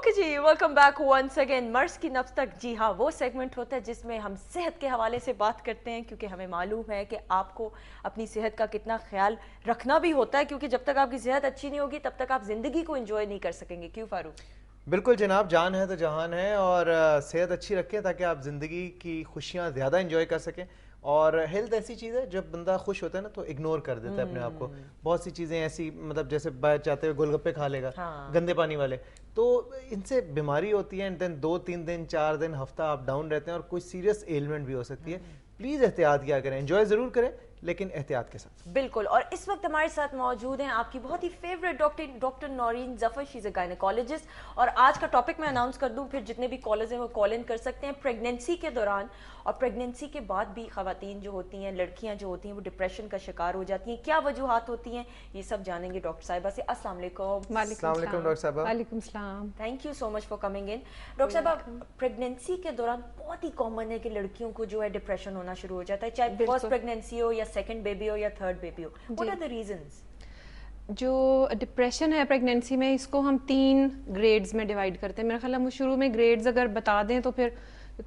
Okay जी, welcome back once again. मर्ज की नब्ज तक, जी हाँ, वो सेगमेंट होता है जिसमें हम सेहत के हवाले से बात करते हैं, क्योंकि हमें मालूम है कि आपको अपनी सेहत का कितना ख्याल रखना भी होता है, क्योंकि जब तक आपकी सेहत अच्छी नहीं होगी तब तक आप ज़िंदगी को एंजॉय नहीं कर सकेंगे। क्यों फारूक? बिल्कुल जनाब, जान है तो जहान है। और सेहत अच्छी रखें ताकि आप ज़िंदगी की खुशियाँ ज़्यादा एंजॉय कर सकें। और हेल्थ ऐसी चीज़ है, जब बंदा खुश होता है ना तो इग्नोर कर देता है अपने आप को। बहुत सी चीज़ें ऐसी, मतलब जैसे बाहर जाते हुए गोलगप्पे खा लेगा, हाँ। गंदे पानी वाले, तो इनसे बीमारी होती है। देन 2-3 दिन 4 दिन हफ्ता आप डाउन रहते हैं और कोई सीरियस एलिमेंट भी हो सकती है। प्लीज़ एहतियात किया करें, एंजॉय ज़रूर करें लेकिन एहतियात के साथ। बिल्कुल। और इस वक्त हमारे साथ मौजूद हैं आपकी बहुत ही favourite doctor Naureen Zafar. She is a gynaecologist. और आज का टॉपिक मैं अनाउंस कर दूं, फिर जितने भी कॉलर्स हैं वो कॉल इन कर सकते हैं। प्रेगनेंसी के दौरान और प्रेगनेंसी के बाद भी ख़वातीन जो होती हैं, लड़कियां जो होती हैं, वो डिप्रेशन का शिकार हो जाती हैं। क्या वजूहात होती हैं, ये सब जानेंगे डॉक्टर साहिबा से। अस्सलाम वालेकुम। वालेकुम डॉक्टर साहब। वालेकुम सलाम। Thank you so much for coming in. Doctor साहब, प्रेगनेंसी के दौरान बहुत ही कॉमन है कि लड़कियों को जो है डिप्रेशन होना शुरू हो जाता है, चाहे फर्स्ट प्रेगनेंसी हो या सेकंड बेबी हो या थर्ड बेबी हो। What are the reasons? जो डिप्रेशन है प्रेगनेंसी में, इसको हम 3 ग्रेड्स में डिवाइड करते हैं। मेरा ख्याल है शुरू में ग्रेड्स अगर बता दें तो फिर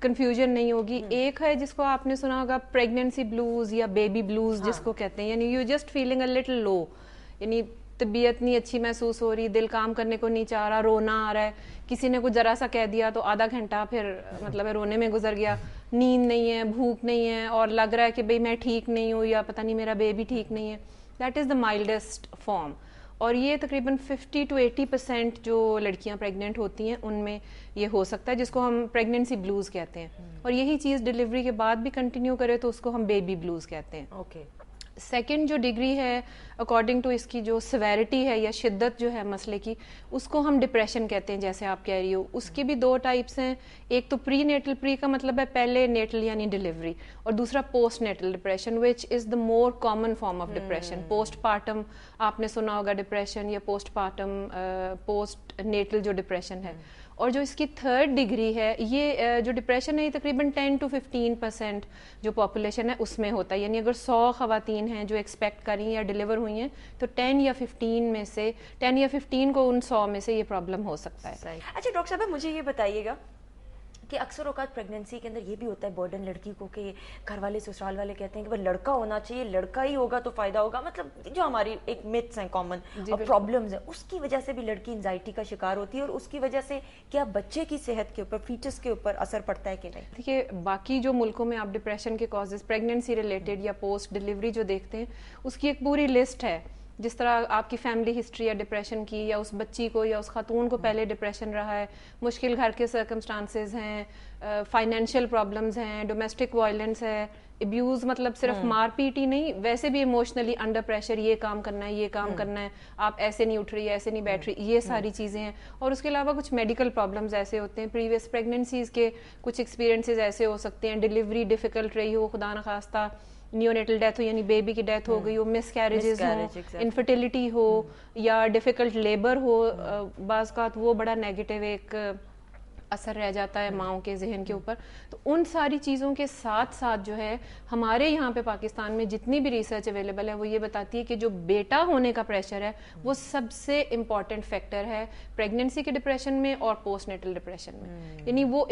कंफ्यूजन नहीं होगी। एक है जिसको आपने सुना होगा प्रेगनेंसी ब्लूज या बेबी ब्लूज जिसको कहते हैं, यानी you just feeling a little low, यानी तबीयत नहीं अच्छी महसूस हो रही, दिल काम करने को नहीं चाह रहा, रोना आ रहा है, किसी ने कुछ जरा सा कह दिया तो आधा घंटा फिर मतलब है रोने में गुजर गया, नींद नहीं है, भूख नहीं है और लग रहा है कि भाई मैं ठीक नहीं हूँ या पता नहीं मेरा बेबी ठीक नहीं है। That is the mildest form. और ये तकरीबन 50 to 80% जो लड़कियां प्रेग्नेंट होती हैं उनमें ये हो सकता है, जिसको हम प्रेगनेंसी ब्लूज कहते हैं। और यही चीज़ डिलीवरी के बाद भी कंटिन्यू करे तो उसको हम बेबी ब्लूज कहते हैं। ओके। सेकंड जो डिग्री है अकॉर्डिंग टू इसकी जो सिवेरिटी है या शिद्दत जो है मसले की, उसको हम डिप्रेशन कहते हैं, जैसे आप कह रही हो। उसके भी 2 टाइप्स हैं। एक तो प्री नेटल, प्री का मतलब है पहले नेटल यानी डिलीवरी, और दूसरा postnatal depression, which is the more common form of depression. Postpartum आपने सुना होगा डिप्रेशन, या पोस्ट पार्टम पोस्ट नेटल जो डिप्रेशन है। और जो इसकी थर्ड डिग्री है, ये जो डिप्रेशन है ये तकरीबन 10 to 15% जो पॉपुलेशन है उसमें होता है। यानी अगर 100 ख़वातीन हैं जो एक्सपेक्ट करी या डिलीवर हुई हैं तो 10 या 15 को उन 100 में से ये प्रॉब्लम हो सकता है। अच्छा डॉक्टर साहब, मुझे ये बताइएगा कि अक्सर औकात प्रेगनेंसी के अंदर ये भी होता है बर्डन लड़की को कि घर वाले ससुराल वाले कहते हैं कि भाई लड़का होना चाहिए, लड़का ही होगा तो फायदा होगा। मतलब जो हमारी एक मिथ्स हैं कॉमन और प्रॉब्लम्स हैं, उसकी वजह से भी लड़की एंजाइटी का शिकार होती है। और उसकी वजह से क्या बच्चे की सेहत के ऊपर, फीटस के ऊपर असर पड़ता है कि नहीं? देखिए, बाकी जो मुल्कों में आप डिप्रेशन के कॉजेज प्रेगनेंसी रिलेटेड या पोस्ट डिलीवरी जो देखते हैं उसकी एक पूरी लिस्ट है। जिस तरह आपकी फैमिली हिस्ट्री है डिप्रेशन की, या उस बच्ची को या उस खातून को पहले डिप्रेशन रहा है, मुश्किल घर के सर्कमस्टांसेस हैं, फाइनेंशियल प्रॉब्लम्स हैं, डोमेस्टिक वायलेंस है, अब्यूज़, मतलब सिर्फ मार पीट ही नहीं, वैसे भी इमोशनली अंडर प्रेशर, ये काम करना है, ये काम करना है, आप ऐसे नहीं उठ रही है, ऐसे नहीं बैठ रही, ये सारी चीज़ें हैं। और उसके अलावा कुछ मेडिकल प्रॉब्लम्स ऐसे होते हैं, प्रीवियस प्रेगनेंसीज के कुछ एक्सपीरियंसेस ऐसे हो सकते हैं, डिलीवरी डिफ़िकल्ट रही हो, खुदा न खास्ता नियोनेटल डेथ हो यानी बेबी की डेथ हो गई हो, मिसकैरेजेस हो, इनफर्टिलिटी हो, या डिफ़िकल्ट लेबर हो, बाज़ का वो बड़ा नेगेटिव एक असर रह जाता है माओं के जहन के ऊपर। तो उन सारी चीज़ों के साथ साथ जो है हमारे यहाँ पे पाकिस्तान में जितनी भी रिसर्च अवेलेबल है वो ये बताती है कि जो बेटा होने का प्रेशर है वो सबसे इम्पॉर्टेंट फैक्टर है प्रेगनेंसी के डिप्रेशन में और पोस्ट नेटल डिप्रेशन में। यानी वो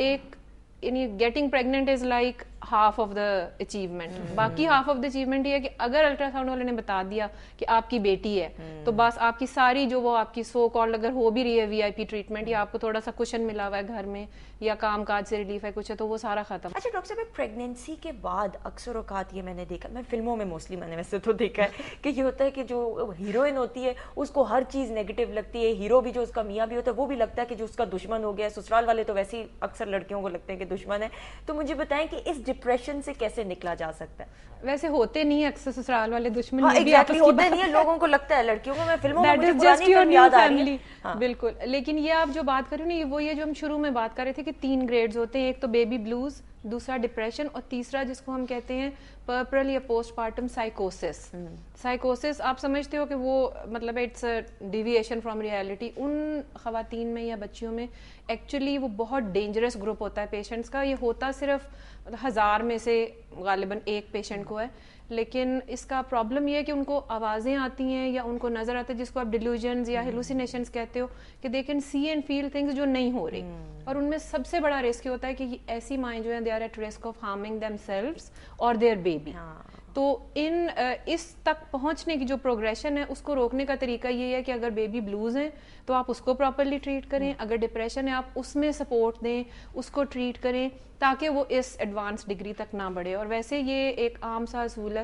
getting pregnant is like half of the achievement. बाकी हाफ ऑफ द अचीवमेंट ये है कि अगर अल्ट्रासाउंड वाले ने बता दिया कि आपकी बेटी है तो बस आपकी सारी जो वो आपकी सो कॉल्ड अगर हो भी रही है वीआईपी ट्रीटमेंट या आपको थोड़ा सा कुशन मिला हुआ है घर में या काम काज से रिलीफ है कुछ है तो वो सारा खत्म। अच्छा डॉक्टर साहब, प्रेगनेंसी के बाद अक्सर औकात ये मैंने देखा, मैं फिल्मों में मोस्टली मैंने वैसे तो देखा है कि ये होता है कि जो हीरोइन होती है उसको हर चीज़ नेगेटिव लगती है, हीरो भी जो उसका मियाँ भी होता है वो भी लगता है कि जो उसका दुश्मन हो गया। ससुराल वाले तो वैसे ही अक्सर लड़कियों को लगते हैं कि दुश्मन है। तो मुझे बताएं कि इस डिप्रेशन से कैसे निकला जा सकता है? वैसे होते नहीं है अक्सर ससुराल वाले दुश्मन। हाँ, एग्जैक्टली होते नहीं है, लोगों को लगता है लड़कियों को। मैं फिल्मों में मुझे पुरानी फिल्म याद आ रही है। हाँ। बिल्कुल, लेकिन ये आप जो बात कर रहे हो ना, ये वो ये जो हम शुरू में बात कर रहे थे कि 3 ग्रेड्स होते हैं, एक तो बेबी ब्लूज, दूसरा डिप्रेशन और तीसरा जिसको हम कहते हैं पर्परल या पोस्टपार्टम साइकोसिस। साइकोसिस आप समझते हो कि वो मतलब इट्स डिविएशन फ्रॉम रियलिटी। उन खवातीन में या बच्चियों में एक्चुअली वो बहुत डेंजरस ग्रुप होता है पेशेंट्स का। ये होता सिर्फ 1000 में से गालिबन एक पेशेंट को है, لیکن اس کا پرابلم یہ ہے کہ ان کو آوازیں آتی ہیں یا ان کو نظر آتا ہے جس کو آپ ڈیلیوژنز یا ہیلوسینیشنز کہتے ہو کہ they can see and feel things جو نہیں ہو رہی, اور ان میں سب سے بڑا رسک یہ ہوتا ہے کہ ایسی مائیں جو ہیں they are at risk of harming themselves اور دیئر بیبی. تو اس تک پہنچنے کی جو پروگریشن ہے اس کو روکنے کا طریقہ یہ ہے کہ اگر بیبی بلوز ہیں تو آپ اس کو پراپرلی ٹریٹ کریں, اگر ڈپریشن ہے آپ اس میں سپورٹ دیں, اس کو ٹریٹ کریں تاکہ وہ اس ایڈوانس ڈگری تک نہ بڑھے. اور ویسے یہ ایک عام سا اصول ہے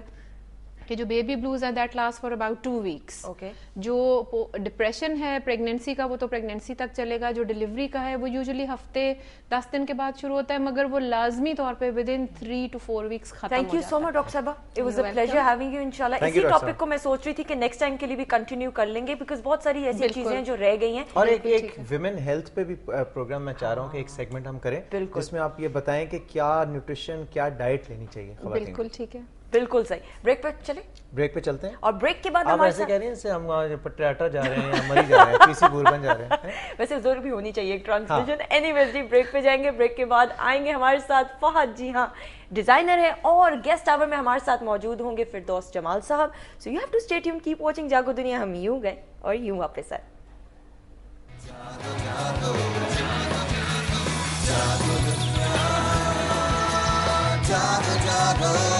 کہ جو بیبی بلوز ہے that last for about 2 weeks. جو ڈپریشن ہے پریگنینسی کا وہ تو پریگنینسی تک چلے گا, جو ڈلیوری کا ہے وہ یوزلی ہفتے 10 دن کے بعد شروع ہوتا ہے, مگر وہ لازمی طور پہ ود ان 3 to 4 weeks ختم ہو جاتا ہے. Thank you so much doctor صاحبہ, it was a pleasure having you. انشاءاللہ اسی ٹاپک کو میں سوچ رہی تھی کہ نیکسٹ ٹائم کے لیے بھی کنٹینیو کر لیں گے بیکاز بہت ساری ایسی چیزیں ہیں جو رہ گئی ہیں. اور ایک ویمن ہیلتھ پہ بھی پروگرام میں چاہ رہا ہوں کہ ایک سیگمنٹ ہم کریں جس میں آپ یہ بتائیں کہ کیا نیوٹریشن کیا ڈائٹ لینی چاہیے خواتین. بالکل ٹھیک ہے, بالکل صحیح. بریک پہ چلیں, بریک پہ چلتے ہیں. اور بریک کے بعد آپ ایسے کہہ رہی ہیں ہم پٹیاٹا جا رہے ہیں یا مری جا رہے ہیں, پی سی بوربن جا رہے ہیں. ویسے زور بھی ہونی چاہیے ایک ٹرانسمیشن. اینی ویز جی بریک پہ جائیں گے, بریک کے بعد آئیں گے ہمارے ساتھ فہد, جی ہاں ڈیزائنر ہے اور گیسٹ آور میں ہمارے ساتھ موجود ہوں گے فردوس جمال صاحب. So you have to stay tune, keep watching Jaago Duniya. ہم یوں گئے اور یوں واپس آئے. Jago,